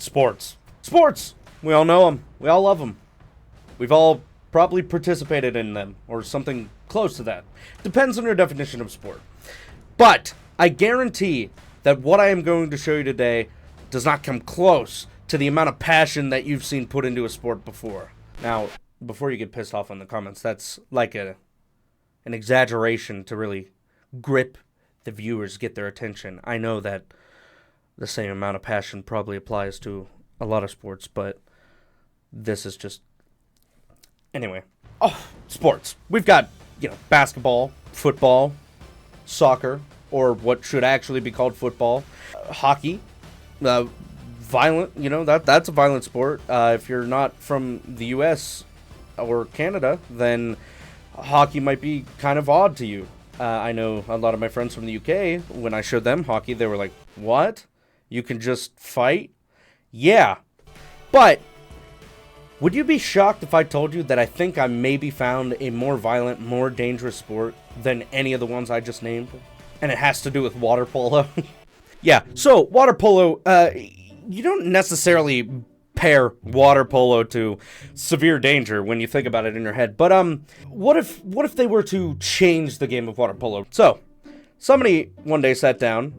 Sports. Sports! We all know them. We all love them. We've all probably participated in them, or something close to that. Depends on your definition of sport. But I guarantee that what I am going to show you today does not come close to the amount of passion that you've seen put into a sport before. Now, before you get pissed off in the comments, that's like an exaggeration to really grip the viewers, get their attention. I know that the same amount of passion probably applies to a lot of sports, but this is just... Anyway. Oh, sports. We've got, basketball, football, soccer, or what should actually be called football, hockey, violent, that's a violent sport. If you're not from the U.S. or Canada, then hockey might be kind of odd to you. I know a lot of my friends from the UK, when I showed them hockey, they were like, what? You can just fight? Yeah. But would you be shocked if I told you that I think I maybe found a more violent, more dangerous sport than any of the ones I just named? And it has to do with water polo. Yeah, so water polo, you don't necessarily pair water polo to severe danger when you think about it in your head. But what if they were to change the game of water polo? So, somebody one day sat down,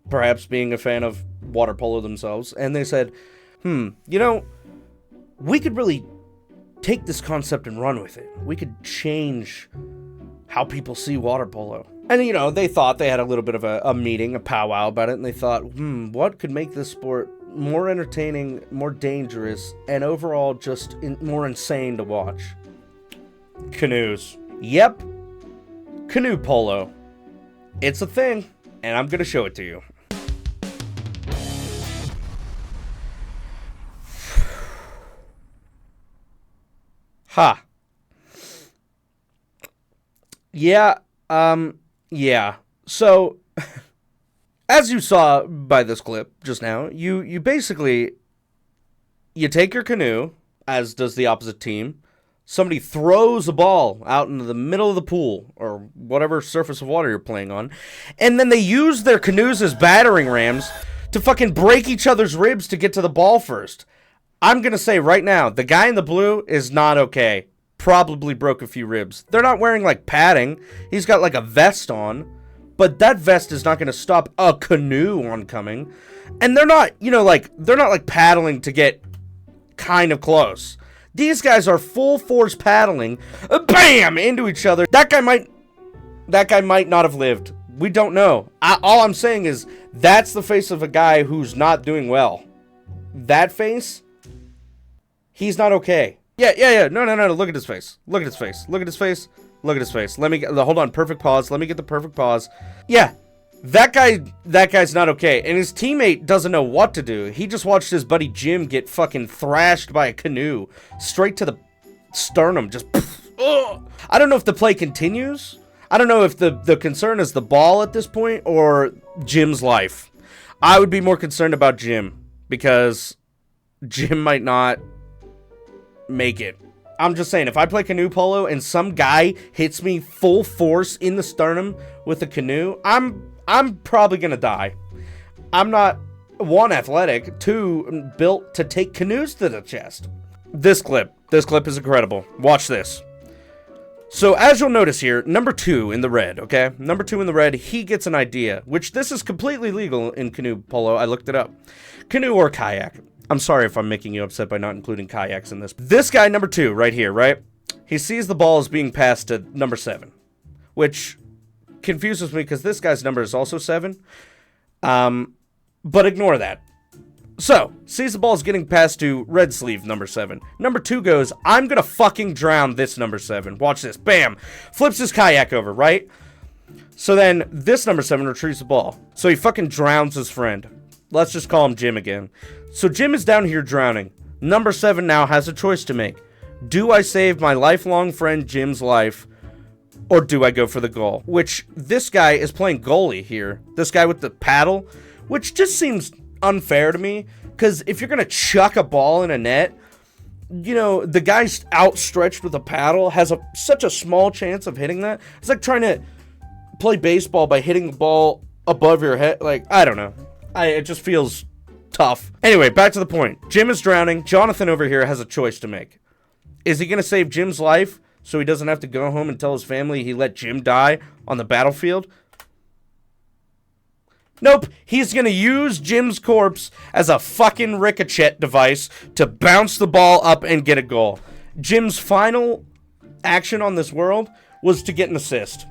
perhaps being a fan of water polo themselves, and they said, we could really take this concept and run with it. We could change how people see water polo. And, they thought they had a little bit of a meeting, a powwow about it, and they thought, what could make this sport more entertaining, more dangerous, and overall just more insane to watch? Canoes. Yep. Canoe polo. It's a thing, and I'm going to show it to you. Ha. Yeah, yeah. So, as you saw by this clip just now, you basically, you take your canoe, as does the opposite team. Somebody throws a ball out into the middle of the pool, or whatever surface of water you're playing on, and then they use their canoes as battering rams to fucking break each other's ribs to get to the ball first. I'm gonna say right now, the guy in the blue is not okay. Probably broke a few ribs. They're not wearing like padding. He's got like a vest on, but that vest is not going to stop a canoe oncoming. And they're not, they're not like paddling to get kind of close. These guys are full force paddling, bam, into each other. That guy might not have lived. We don't know. All I'm saying is that's the face of a guy who's not doing well. That face, he's not okay. Yeah. No. Look at his face. Look at his face. Look at his face. Look at his face. Hold on. Perfect pause. Let me get the perfect pause. Yeah. That guy's not okay. And his teammate doesn't know what to do. He just watched his buddy Jim get fucking thrashed by a canoe straight to the sternum. Just, ugh. I don't know if the play continues. I don't know if the concern is the ball at this point or Jim's life. I would be more concerned about Jim because Jim might not make it. I'm just saying, if I play canoe polo and some guy hits me full force in the sternum with a canoe, I'm probably gonna die. I'm not, one, athletic, two, built to take canoes to the chest. This clip is incredible. Watch this. So as you'll notice here, number 2 in the red, okay? Number 2 in the red, he gets an idea, which this is completely legal in canoe polo. I looked it up. Canoe or kayak. I'm sorry if I'm making you upset by not including kayaks in this. This guy, number 2, right here, right? He sees the ball is being passed to number 7, which confuses me because this guy's number is also 7. But ignore that. So, sees the ball is getting passed to red sleeve number 7. Number 2 goes, I'm gonna fucking drown this number 7. Watch this. Bam! Flips his kayak over, right? So then, this number 7 retrieves the ball. So he fucking drowns his friend. Let's just call him Jim again. So Jim is down here drowning. Number 7 now has a choice to make. Do I save my lifelong friend Jim's life, or do I go for the goal? Which, this guy is playing goalie here. This guy with the paddle, which just seems unfair to me. Because if you're going to chuck a ball in a net, the guy's outstretched with a paddle has such a small chance of hitting that. It's like trying to play baseball by hitting the ball above your head. Like, I don't know. It just feels tough. Anyway, back to the point. Jim is drowning. Jonathan over here has a choice to make. Is he going to save Jim's life so he doesn't have to go home and tell his family he let Jim die on the battlefield? Nope. He's going to use Jim's corpse as a fucking ricochet device to bounce the ball up and get a goal. Jim's final action on this world was to get an assist.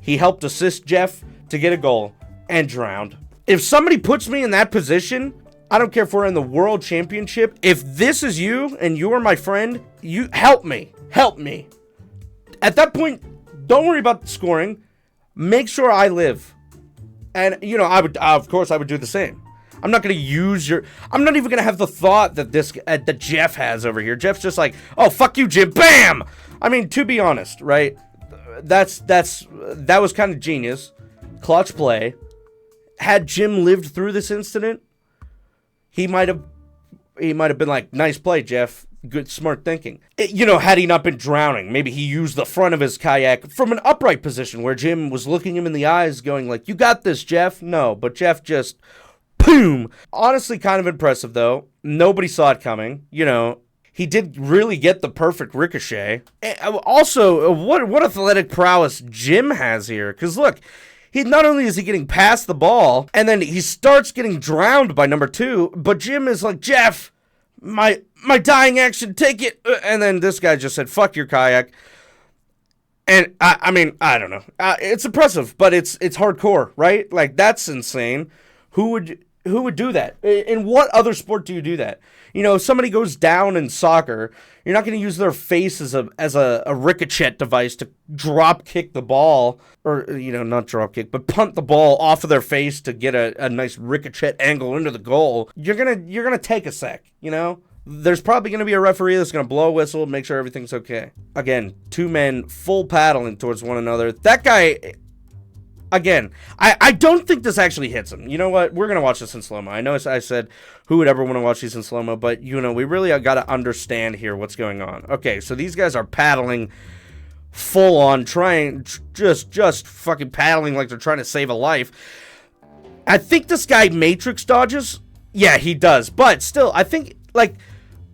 He helped assist Jeff to get a goal and drowned. If somebody puts me in that position, I don't care if we're in the world championship. If this is you and you are my friend, you help me. Help me. At that point, don't worry about the scoring. Make sure I live. And, you know, I would do the same. I'm not going to use your... I'm not even going to have the thought that that Jeff has over here. Jeff's just like, oh, fuck you, Jim. Bam! I mean, to be honest, right? That was kind of genius. Clutch play. Had Jim lived through this incident, he might have been like, nice play, Jeff. Good, smart thinking. Had he not been drowning, maybe he used the front of his kayak from an upright position where Jim was looking him in the eyes going like, you got this, Jeff. No, but Jeff just, boom. Honestly, kind of impressive, though. Nobody saw it coming. He did really get the perfect ricochet. Also, what athletic prowess Jim has here. Because look, not only is he getting past the ball, and then he starts getting drowned by number 2, but Jim is like, Jeff, my dying action, take it. And then this guy just said, fuck your kayak. And I mean, I don't know. It's impressive, but it's hardcore, right? Like, that's insane. Who would do that? In what other sport do you do that? If somebody goes down in soccer, you're not going to use their face as a ricochet device to drop kick the ball, or not drop kick, but punt the ball off of their face to get a nice ricochet angle into the goal. You're gonna take a sec. There's probably going to be a referee that's going to blow a whistle, make sure everything's okay. Again, 2 men full paddling towards one another. That guy. Again, I don't think this actually hits him. You know what? We're going to watch this in slow-mo. I know I said who would ever want to watch these in slow-mo, but, we really got to understand here what's going on. Okay, so these guys are paddling full-on, just fucking paddling like they're trying to save a life. I think this guy Matrix dodges. Yeah, he does. But still, I think,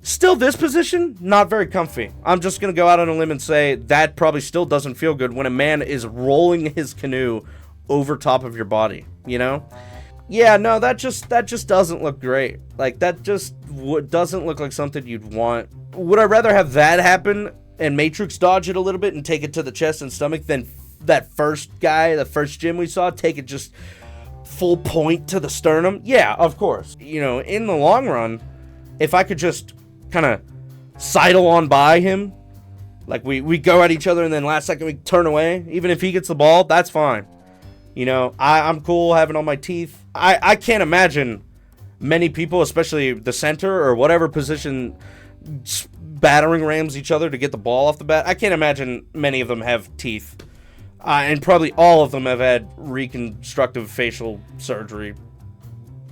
still this position, not very comfy. I'm just going to go out on a limb and say that probably still doesn't feel good when a man is rolling his canoe over top of your body, Yeah, no, that just doesn't look great. That just doesn't look like something you'd want. Would I rather have that happen and Matrix dodge it a little bit and take it to the chest and stomach than that first guy, the first Jim we saw, take it just full point to the sternum? Yeah, of course. In the long run, if I could just kind of sidle on by him, we go at each other and then last second we turn away, even if he gets the ball, that's fine. I'm cool having all my teeth. I can't imagine many people, especially the center or whatever position, battering rams each other to get the ball off the bat. I can't imagine many of them have teeth. And probably all of them have had reconstructive facial surgery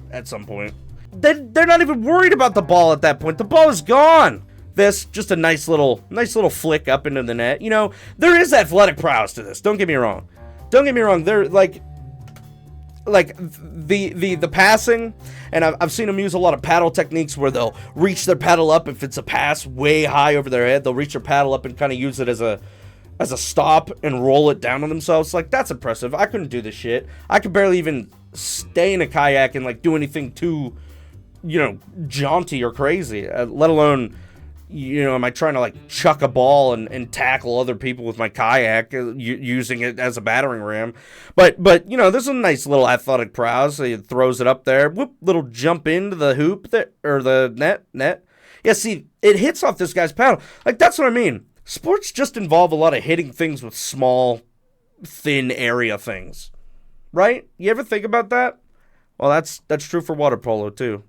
at some point. They're not even worried about the ball at that point. The ball is gone. This, just a nice little flick up into the net. There is athletic prowess to this. Don't get me wrong. They're the passing, and I've seen them use a lot of paddle techniques where they'll reach their paddle up if it's a pass way high over their head. They'll reach their paddle up and kind of use it as a stop and roll it down on themselves. That's impressive. I couldn't do this shit. I could barely even stay in a kayak and do anything too, jaunty or crazy, let alone, am I trying to chuck a ball and tackle other people with my kayak using it as a battering ram. But there's a nice little athletic prowess. He throws it up there, whoop, little jump into the hoop there, or the net. Yeah, see, it hits off this guy's paddle. That's what I mean. Sports just involve a lot of hitting things with small, thin area things. Right? You ever think about that? Well, that's true for water polo, too.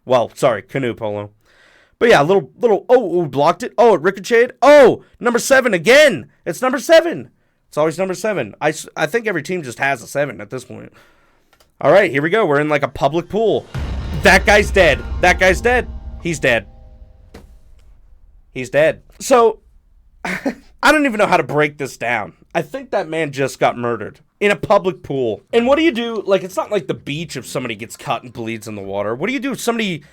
Well, sorry, canoe polo. But yeah, blocked it. Oh, it ricocheted. Oh, number 7 again. It's number 7. It's always number 7. I think every team just has a 7 at this point. All right, here we go. We're in a public pool. That guy's dead. He's dead. He's dead. So, I don't even know how to break this down. I think that man just got murdered in a public pool. And what do you do? Like, it's not like the beach if somebody gets cut and bleeds in the water. What do you do if somebody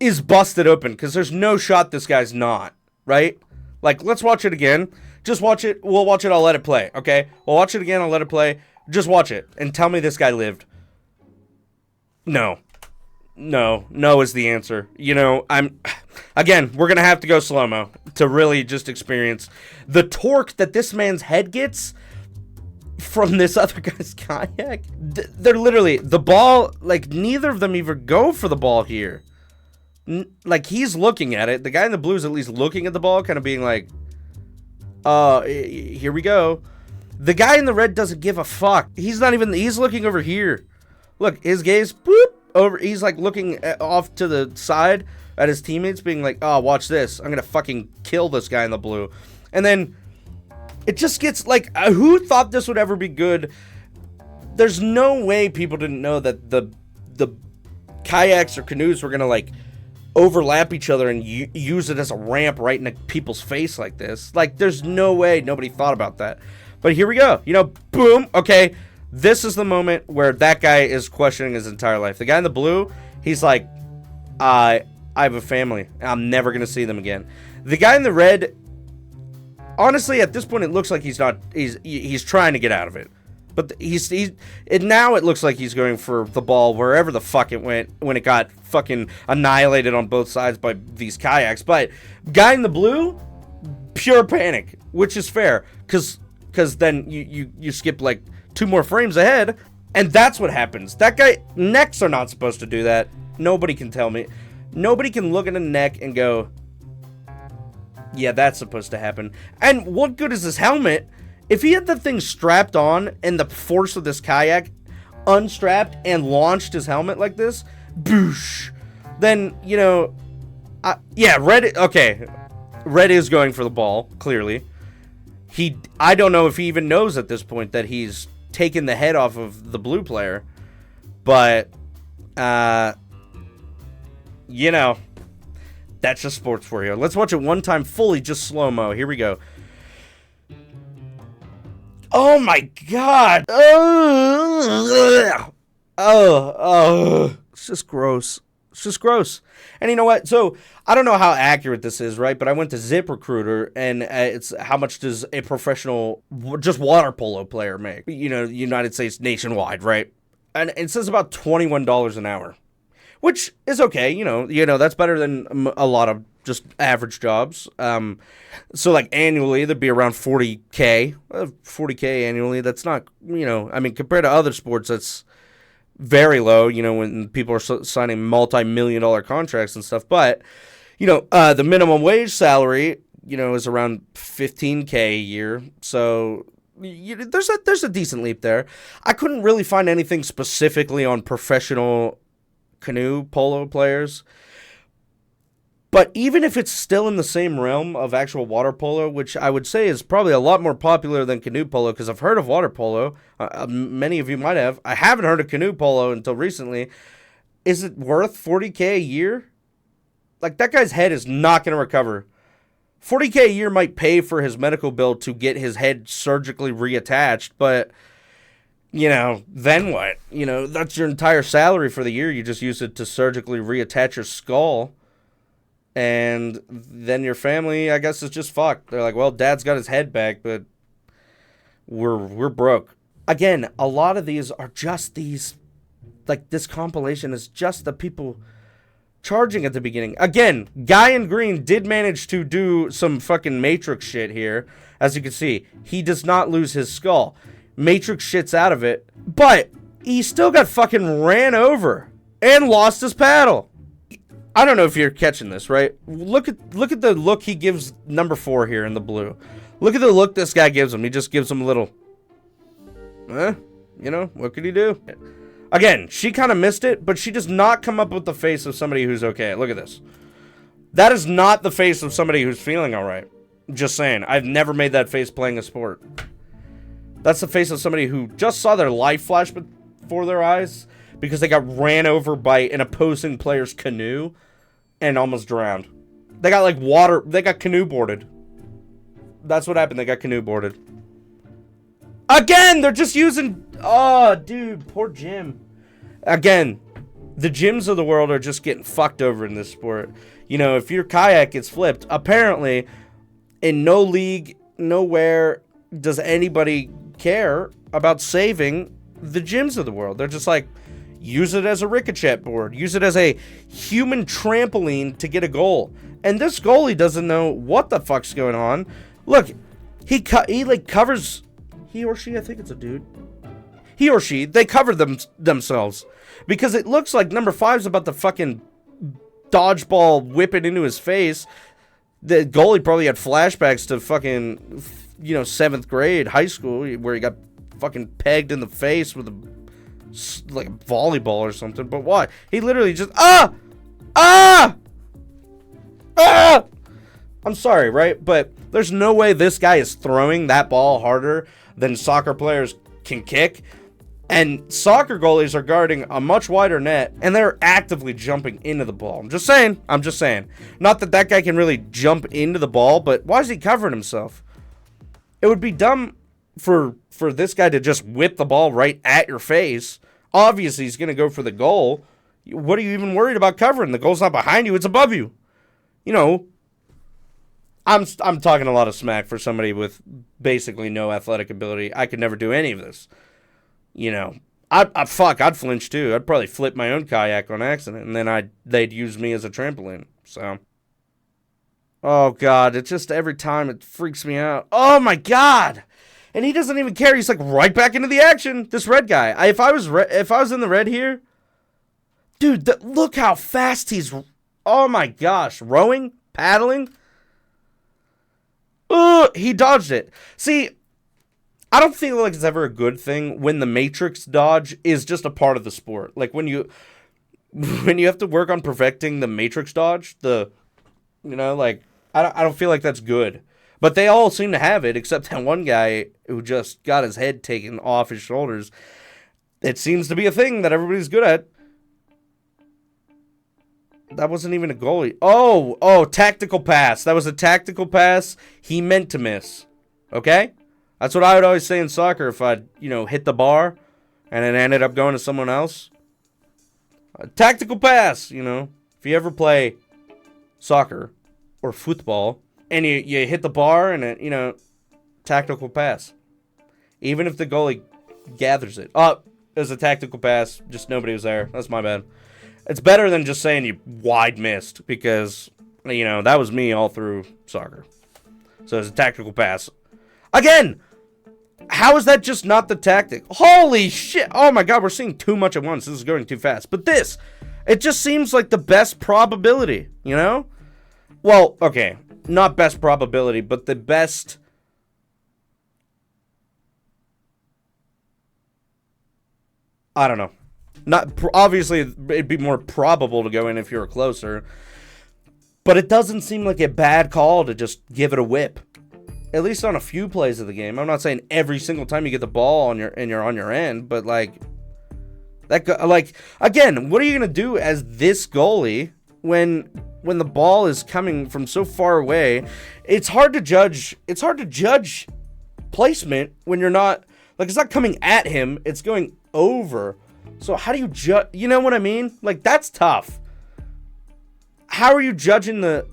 is busted open? Because there's no shot this guy's not, right? Like, let's watch it again. Just watch it. We'll watch it. I'll let it play, okay? We'll watch it again. I'll let it play. Just watch it and tell me this guy lived. No. No is the answer. You know, again, we're going to have to go slow-mo to really just experience the torque that this man's head gets from this other guy's kayak. They're literally, the ball, like, neither of them even go for the ball here. Like, he's looking at it. The guy in the blue is at least looking at the ball, kind of being like, here we go. The guy in the red doesn't give a fuck. He's looking over here. Look, his gaze, boop, over. He's like looking off to the side at his teammates, being like, oh, watch this. I'm gonna fucking kill this guy in the blue. And then it just gets like, who thought this would ever be good? There's no way people didn't know that the kayaks or canoes were gonna like overlap each other and use it as a ramp right in people's face like this. Like, there's no way nobody thought about that. But here we go. You know, boom. Okay, this is the moment where that guy is questioning his entire life. The guy in the blue, he's like, I have a family. I'm never going to see them again. The guy in the red, honestly, at this point, it looks like he's trying to get out of it. But now it looks like he's going for the ball wherever the fuck it went when it got fucking annihilated on both sides by these kayaks. But guy in the blue, pure panic, which is fair, because then you skip like 2 more frames ahead, and that's what happens. That guy, necks are not supposed to do that. Nobody can tell me. Nobody can look at a neck and go, yeah, that's supposed to happen. And what good is his helmet? If he had the thing strapped on and the force of this kayak unstrapped and launched his helmet like this, boosh, then, you know, yeah, red, okay, red is going for the ball, clearly. I don't know if he even knows at this point that he's taken the head off of the blue player, but, you know, that's just sports for you. Let's watch it one time fully, just slow-mo. Here we go. Oh my god! It's just gross. It's just gross. And you know what? So, I don't know how accurate this is, right? But I went to ZipRecruiter, and it's how much does a professional, just water polo player make? You know, United States nationwide, right? And it says about $21 an hour, which is okay. You know, that's better than a lot of just average jobs. So like annually, there'd be around 40K. 40K annually. That's not, you know, I mean, compared to other sports, that's very low, you know, when people are signing multi-million-dollar contracts and stuff. But, you know, the minimum wage salary, you know, is around 15K a year. So there's a decent leap there. I couldn't really find anything specifically on professional canoe polo players. But even if it's still in the same realm of actual water polo, which I would say is probably a lot more popular than canoe polo, because I've heard of water polo. Many of you might have. I haven't heard of canoe polo until recently. Is it worth $40K a year? Like, that guy's head is not going to recover. $40K a year might pay for his medical bill to get his head surgically reattached, but, you know, then what? You know, that's your entire salary for the year. You just use it to surgically reattach your skull. And then your family, I guess, is just fucked. They're like, well, dad's got his head back, but we're broke. Again, a lot of these are just these, like, this compilation is just the people charging at the beginning. Again, guy in green did manage to do some fucking Matrix shit here. As you can see, he does not lose his skull. Matrix shit's out of it, but he still got fucking ran over and lost his paddle. I don't know if you're catching this, right? Look at the look he gives number 4 here in the blue. Look at the look this guy gives him. He just gives him a little, you know, what could he do? Again, she kind of missed it, but she does not come up with the face of somebody who's okay. Look at this. That is not the face of somebody who's feeling all right. Just saying. I've never made that face playing a sport. That's the face of somebody who just saw their life flash before their eyes because they got ran over by an opposing player's canoe and almost drowned. They got like water, they got canoe boarded. That's what happened, they got canoe boarded. Again, they're just using... Oh, dude, poor Jim. Again, the gyms of the world are just getting fucked over in this sport. You know, if your kayak gets flipped, apparently, in no league, nowhere does anybody care about saving the gyms of the world. They're just like, use it as a ricochet board. Use it as a human trampoline to get a goal. And this goalie doesn't know what the fuck's going on. Look, he covers... He or she, I think it's a dude. He or she, they cover themselves. Because it looks like number 5's about to fucking dodgeball whip it into his face. The goalie probably had flashbacks to fucking, 7th grade, high school, where he got fucking pegged in the face with a volleyball or something. But what? He literally just, I'm sorry, right? But there's no way this guy is throwing that ball harder than soccer players can kick. And soccer goalies are guarding a much wider net, and they're actively jumping into the ball. I'm just saying. Not that guy can really jump into the ball, but why is he covering himself? It would be dumb for this guy to just whip the ball right at your face. Obviously, he's going to go for the goal. What are you even worried about covering? The goal's not behind you, it's above you. I'm talking a lot of smack for somebody with basically no athletic ability. I could never do any of this. I'd flinch too. I'd probably flip my own kayak on accident, and then they'd use me as a trampoline. So, oh god, it just every time it freaks me out. Oh my god, and he doesn't even care. He's like right back into the action. This red guy. If I was in the red here, dude, look how fast he's. Oh my gosh, rowing, paddling. He dodged it. See, I don't feel like it's ever a good thing when the Matrix dodge is just a part of the sport. Like when you have to work on perfecting the Matrix dodge, I don't feel like that's good. But they all seem to have it, except that one guy who just got his head taken off his shoulders. It seems to be a thing that everybody's good at. That wasn't even a goalie. Oh, tactical pass. That was a tactical pass. He meant to miss. Okay? That's what I would always say in soccer if I'd, hit the bar and it ended up going to someone else. A tactical pass, If you ever play soccer or football and you hit the bar and it, tactical pass. Even if the goalie gathers it. Oh, it was a tactical pass. Just nobody was there. That's my bad. It's better than just saying you wide missed because, that was me all through soccer. So it's a tactical pass. Again, how is that just not the tactic? Holy shit. Oh my god, we're seeing too much at once. This is going too fast. But it just seems like the best probability, Well, okay, not best probability, but the best... I don't know. Obviously, it'd be more probable to go in if you were closer. But it doesn't seem like a bad call to just give it a whip. At least on a few plays of the game. I'm not saying every single time you get the ball you're on your end, but again, what are you gonna do as this goalie when the ball is coming from so far away? It's hard to judge. It's hard to judge placement when you're not it's not coming at him. It's going over. So how do you judge? You know what I mean? That's tough. How are you judging the...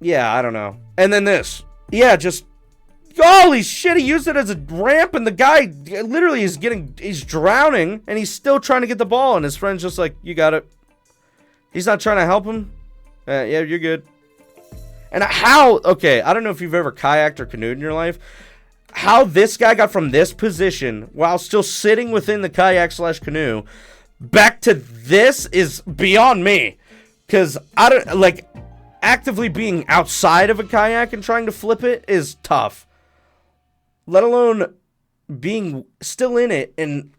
Yeah, I don't know. And then this. Yeah, just... Holy shit, he used it as a ramp, and the guy literally he's drowning, and he's still trying to get the ball, and his friend's just like, you got it. He's not trying to help him. Yeah, you're good. And okay, I don't know if you've ever kayaked or canoed in your life. How this guy got from this position while still sitting within the kayak/canoe back to this is beyond me. Because I don't actively being outside of a kayak and trying to flip it is tough. Let alone being still in it and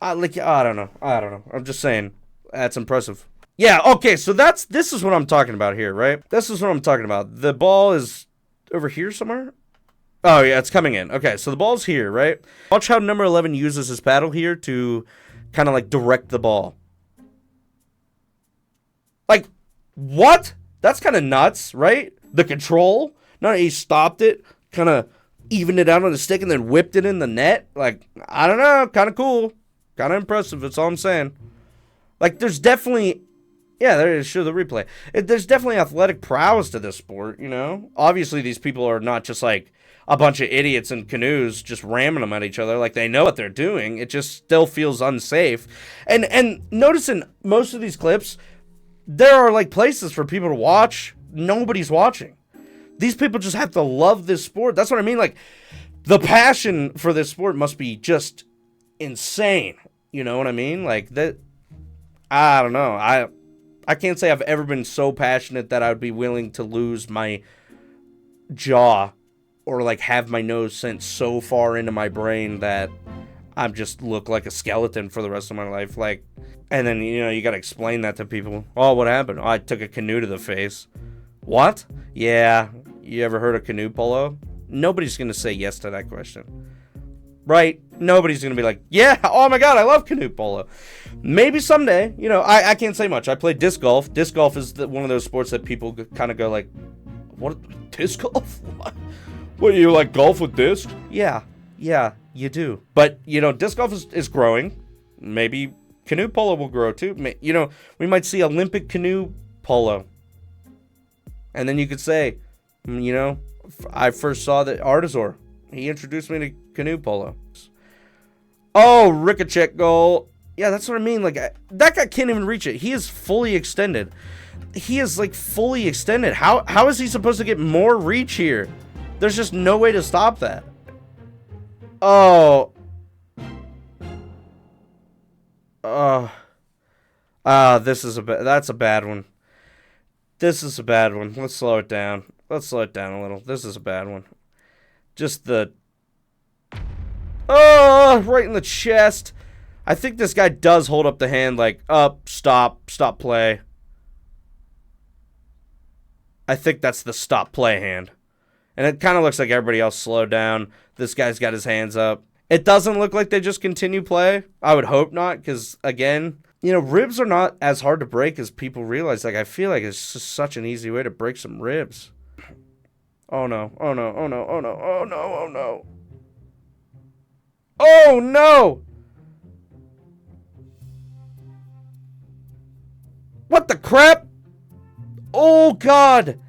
I don't know. I'm just saying that's impressive. Yeah, okay, so this is what I'm talking about here, right? This is what I'm talking about. The ball is over here somewhere. Oh, yeah, it's coming in. Okay, so the ball's here, right? Watch how number 11 uses his paddle here to kind of, direct the ball. What? That's kind of nuts, right? The control. No, he stopped it, kind of evened it out on a stick and then whipped it in the net. Like, I don't know, kind of cool, kind of impressive. That's all I'm saying. Like, there's definitely, yeah, there is. Show the replay. There's definitely athletic prowess to this sport. You know, obviously these people are not just like a bunch of idiots in canoes just ramming them at each other. Like, they know what they're doing. It just still feels unsafe. And notice in most of these clips, there are like places for people to watch. Nobody's watching. These people just have to love this sport. That's what I mean. Like, the passion for this sport must be just insane. You know what I mean? Like, that, I don't know. I can't say I've ever been so passionate that I would be willing to lose my jaw or like have my nose sent so far into my brain that I just look like a skeleton for the rest of my life. Like, and then, you know, you got to explain that to people. Oh, what happened? Oh, I took a canoe to the face. What? Yeah. You ever heard of canoe polo? Nobody's going to say yes to that question. Right? Nobody's going to be like, yeah, oh my God, I love canoe polo. Maybe someday, you know, I can't say much. I play disc golf. Disc golf is one of those sports that people kind of go like, what? Disc golf? What, you like golf with discs? Yeah, you do. But, you know, disc golf is growing. Maybe canoe polo will grow too. You know, we might see Olympic canoe polo. And then you could say, you know, I first saw the Artizor. He introduced me to canoe polo. Oh, ricochet goal. Yeah, that's what I mean. Like, that guy can't even reach it. He is fully extended. He is, like, fully extended. How is he supposed to get more reach here? There's just no way to stop that. Oh. That's a bad one. This is a bad one. Let's slow it down. Let's slow it down a little. This is a bad one. Just the... Oh, right in the chest. I think this guy does hold up the hand like, up, stop play. I think that's the stop play hand. And it kind of looks like everybody else slowed down. This guy's got his hands up. It doesn't look like they just continue play. I would hope not, because, again, you know, ribs are not as hard to break as people realize. Like, I feel like it's just such an easy way to break some ribs. Oh, no. Oh, no. Oh, no. Oh, no. Oh, no. Oh, no. Oh, no! What the crap? Oh, God!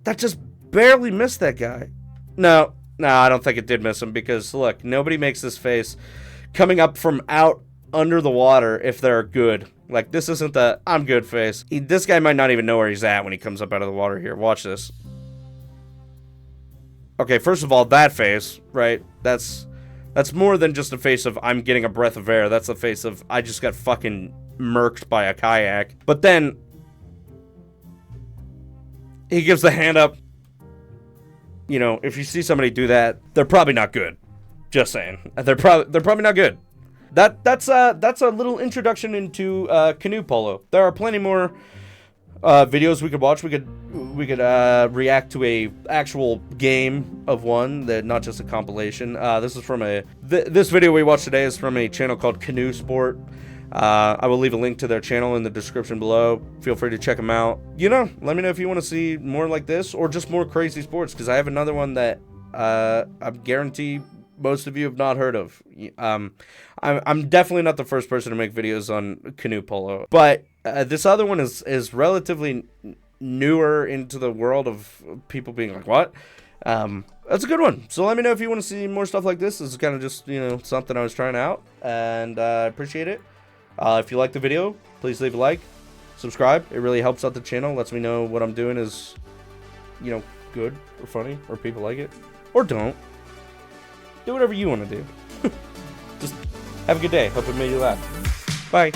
That just barely missed that guy. No, I don't think it did miss him, because, look, nobody makes this face coming up from out under the water if they're good. Like, this isn't the I'm good face. This guy might not even know where he's at when he comes up out of the water here. Watch this. Okay, first of all, that face, right? That's more than just a face of I'm getting a breath of air. That's a face of I just got fucking murked by a kayak. But then he gives the hand up. You know, if you see somebody do that, they're probably not good. Just saying. They're probably not good. That's a little introduction into canoe polo. There are plenty more videos we could watch. We could react to a actual game of one, that not just a compilation. This is from this video we watched today is from a channel called Canoe Sport. I will leave a link to their channel in the description below. Feel free to check them out. You know, let me know if you want to see more like this or just more crazy sports, because I have another one that I guarantee most of you have not heard of. I'm definitely not the first person to make videos on canoe polo, but this other one is relatively newer into the world of people being like, what? That's a good one. So let me know if you want to see more stuff like this. This is kind of just, you know, something I was trying out, and I appreciate it. If you like the video, please leave a like, subscribe. It really helps out the channel. Lets me know what I'm doing is, you know, good or funny, or people like it, or don't. Do whatever you want to do. Just have a good day. Hope it made you laugh. Bye.